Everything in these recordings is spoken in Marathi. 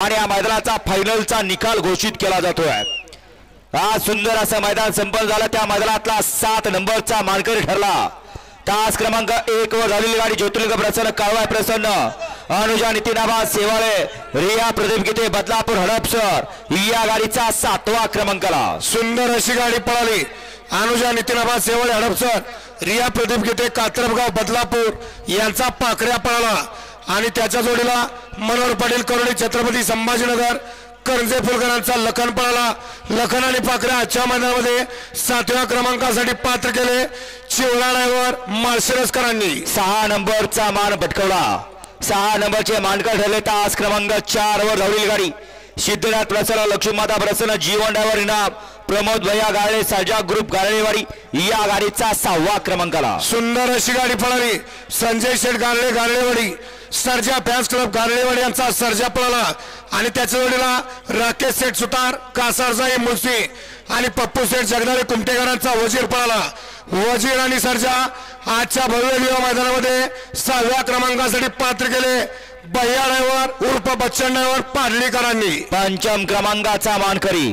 आणि या मैदानाचा फायनलचा निकाल घोषित केला जातोय। आज सुंदर असं मैदान संपन्न झालं। त्या मैदानातला 7 नंबरचा मानकरी ठरला। तास क्रमांक 1 वर झालेली गाडी ज्योतिर्लिंग प्रसन्न काळवा प्रसन्न अनुजा नितीनाबा सेवाळे रिया प्रदीप गीते बदलापूर हडपसर या गाडीचा 7वा क्रमांकाला सुंदर अशी गाडी पळाली। अनुजा नितीनाबा सेवाळे हडपसर रिया प्रदीप गीते कात्रपगाव बदलापूर यांचा पाखऱ्या पळाला आणि त्याच्या जोडीला मनोहर पाटील करोडी छत्रपती संभाजीनगर करंजे फुलकरांचा लखन पळाला। लखन आणि पाखऱ्या आजच्या मैदानामध्ये 7व्या क्रमांकासाठी पात्र केले। चिवळा ड्रायव्हर माळशिरसकरांनी 6 नंबरचा मान पटकावला। 6 नंबरचे मानकर ठरले। तास क्रमांक 4 वर धावलेली गाडी सिद्धनाथ प्रसन्न लक्ष्मीमाता प्रसन्न जीवन ड्रायव्हर इनाम प्रमोद भैया गाळे साजा ग्रुप गाळेवाडी या गाडीचा 6वा क्रमांकाला सुंदर अशी गाडी पळाली। संजय शेठ गाळे गाळेवाडी सर्जा फॅन्स क्लब गाळेवाडी यांचा सर्जा पळाला आणि त्याच्या जोडीला राकेश शेठ सुतार कासारजाई मुळशी आणि पप्पू शेठ जगदाळे कुमटेकरांचा वजीर पळाला। वजीर आणि सर्जा आजच्या भव्य दिवा मैदानामध्ये 6व्या क्रमांकासाठी पात्र केले। भैया ड्रायव्हर उर्फ बच्चन ड्रायव्हर पाडलीकरांनी 5म क्रमांकाचा मानकरी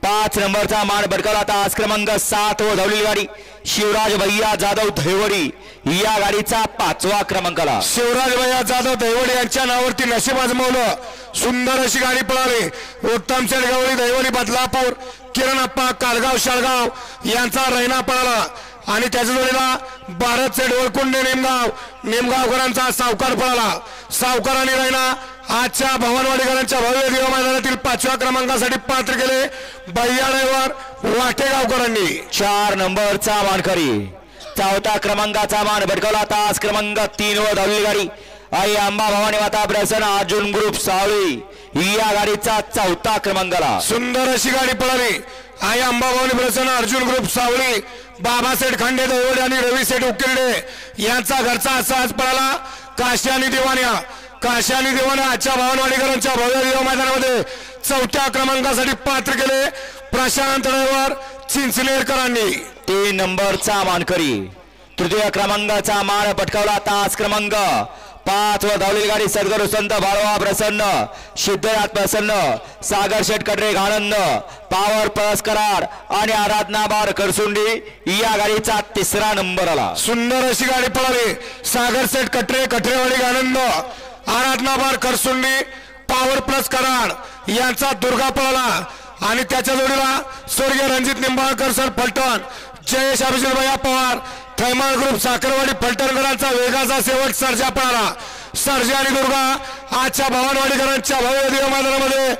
5 नंबरचा मान पटकावला। तास क्रमांक 7 वर धावलेली गाडी शिवराज भैया जाधव धैवडी या गाडीचा 5वा क्रमांकाला शिवराज भैया जाधव धैवडी यांच्या नावावरती नशीब आजमावलं। सुंदर अशी गाडी पळाली। उत्तम शेठ गवळी धैवडी बदलापूर किरण अप्पा कालगाव शाळगाव यांचा रैना पळाला आणि त्याच्या जोडीला भारत शेठ वळकुंडे नेमगावकरांचा सावकार पळाला। सावकार आणि रैना आजच्या भवानवाडीकरांच्या भव्य दिवा मैदानातील 5व्या क्रमांकासाठी पात्र केले। भैया ड्रायव्हर वाटेगावकरांनी 4 नंबरचा मानकरी 4था क्रमांकाचा मान पटकावला। तास क्रमांक 3 वर धावलेली गाडी आई अंबा भवानी माता प्रसन्न अर्जुन ग्रुप सावळी या गाडीचा 4था क्रमांकाला सुंदर अशी गाडी पळाली। आई अंबा भवानी प्रसन्न अर्जुन ग्रुप सावळी बाबासेठ खांडे दौड आणि रवी सेठ उकिरडे यांचा घरचा असाच पळाला। काशी आणि दिवाने आजच्या भवानवाडीकरांच्या भव्य दिवा मैदानामध्ये 4थ्या क्रमांकासाठी पात्र केले। प्रशांत ड्रायव्हर चिंचलेकरांनी 3 नंबरचा मानकरी 3य क्रमांकाचा मान पटकावला। तास क्रमांक 5 वर धावलेली गाडी सद्गुरू संत बाळवा प्रसन्न सिद्धनाथ प्रसन्न सागर शेठ कडरे घाणंद पावर प्लस कराड आणि आराधना बार करसुंडी या गाडीचा 3रा नंबर आला। सुंदर अशी गाडी पळाली। सागर शेठ कटरेवाडी घाणंद आराधना बार करसुंडी पावर प्लस कराड यांचा दुर्गा पळाला आणि त्याच्या जोडीला स्वर्गीय रणजित निंबाळकर सर फलटण जयेश अभिजित भैया पवार थैमान ग्रुप साखरवाडी फलटणकरांचा वेगाचा शेवट सर्जा पळाला। सर्जा आणि दुर्गा आजच्या भवानवाडीकरांच्या भव्य दिवा मैदानामध्ये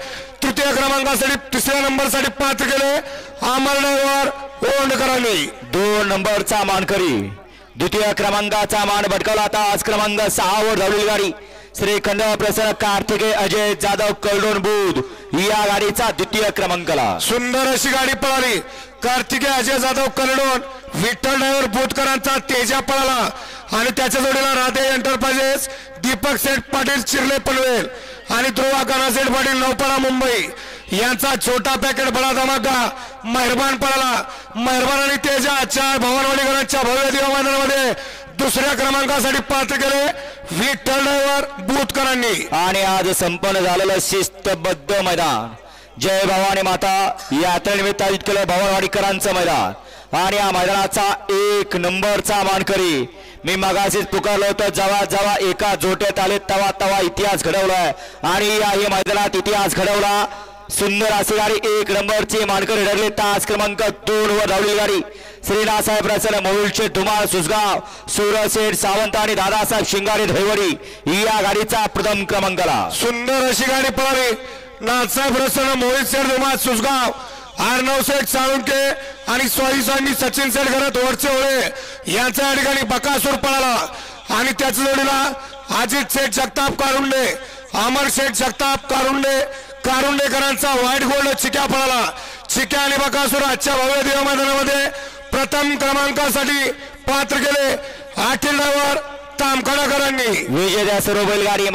3य क्रमांकासाठी 3ऱ्या नंबरसाठी पात्र केले। अमर ड्रायव्हर ओंडकरांनी 2 नंबरचा मानकरी 2य क्रमांकाचा मान पटकावला। तास क्रमांक 6 वर धावलेली गाडी श्रीखंड प्रसन्न कार्तिकेय अजय जाधव कलडोन बुध या गाडीचा 2य क्रमांकाला सुंदर अशी गाडी पळाली। कार्तिकेय अजय जाधव कलडोन विठ्ठल ड्रायव्हर बुधकरांचा तेजा पळाला आणि त्याच्या जोडीला राधे एंटरप्राइजेस दीपक सेठ पाटील चिरले पनवेल आणि ध्रुवा कानासेठ पाटील नौपाडा मुंबई यांचा छोटा पॅकेट बडा धमाका मेहरबान पळाला। मेहरबान आणि तेजा आजच्या भवानवाडीकरांच्या भव्य दिवा मैदानामध्ये 2ऱ्या क्रमांकासाठी पात्र केले। विठ्ठल ड्रायव्हर बुधकरांनी आणि आज संपन्न झालेलं शिस्तबद्ध मैदान जय भवानी माता यात्रेनिमित्त आयोजित केलं भवानवाडीकरांचं मैदान आणि या मैदानाचा 1 नंबरचा मानकरी मी मगाशीच पुकारलो होतं जेव्हा एका जोट्यात आले तवा इतिहास घडवलाय आणि याही मैदानात इतिहास घडवला। सुंदर अशी गाडी 1 नंबरची मानकरी ठरली। तास क्रमांक 2 वर धावलेली गाडी श्रीनाथसाहेब प्रसन्न मोहोळचे धुमाळ सुसगाव सूरसेठ सावंत आणि दादासाहेब शिंगारे धैवडी या गाडीचा 1म क्रमांकाला सुंदर अशी गाडी पळाली। नाथसाहेब प्रसन्न मोहित धुमाळ सुसगाव अर्णव शेठ साळुंके आणि स्वाईसांनी सचिन शेठ घरात वरचे होळे यांच्या या ठिकाणी बकासूर पळाला आणि त्याच्या जोडीला अजित शेठ जगताप कारुंडे अमर शेठ जगताप कारुंडेकरांचा व्हाईट गोल्ड चिक्या पळाला। चिक्या आणि बकासूर आजच्या भव्य दिवा मैदानामध्ये 1म क्रमांकासाठी पात्र केले। आटील ड्रायव्हर तामखडाकरांनी विजय सर्व बैलगाडी